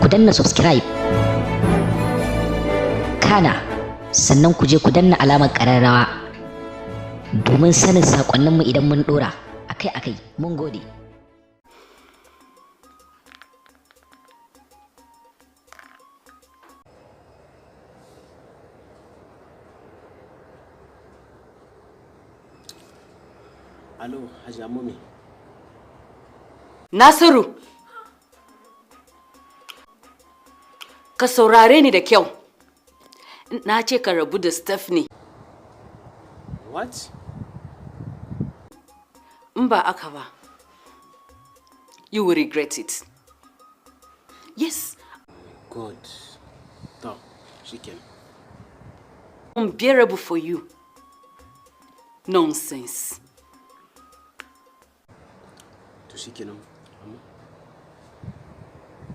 ku danna subscribe, kana sannan ku je ku danna alamar ƙararrawa domin sanin saƙonninmu idan mun ɗora akai-akai. Mun gode. Alo, Hajiya Mumi. Nasiru, ka saurare ni da kyau. Na ce ka rabu da Stephanie. What? In ba aka ba, you will regret it. Yes. God. To, shikenan. Unbearable for you. Nonsense. To shikenan.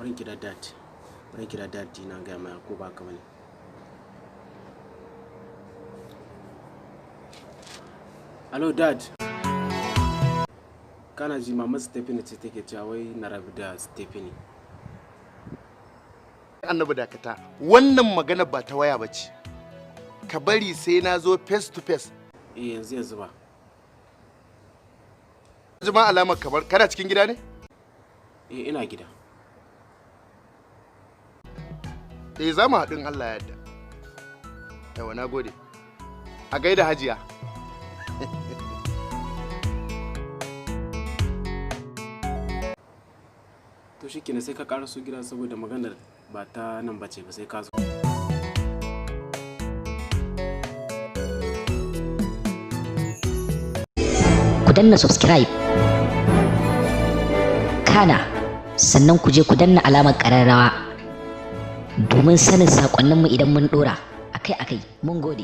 Bari kira dad. Bari kira dad dina ga mai ko ba ka bane. Hello dad. Kana ji mama Stephanie ce take cewa wai na rabu da Stephanie. Annabi dakata. Wannan magana ba ta waya bace. Ka bari sai na zo face to face. Yanzu ba. Jama'a alamar kamar kana cikin gida ne? Ina gida. Za mu haɗin Allah ya yarda. Yawa na gode. A gaida Hajiya. To shikenan sai ka karaso gida saboda maganar ba ta nan bace ba sai ka zo. Ku danna subscribe, kana sannan ku je ku danna alamar ƙararrawa domin sanin saƙonninmu idan mun ɗora akai-akai. Mun gode.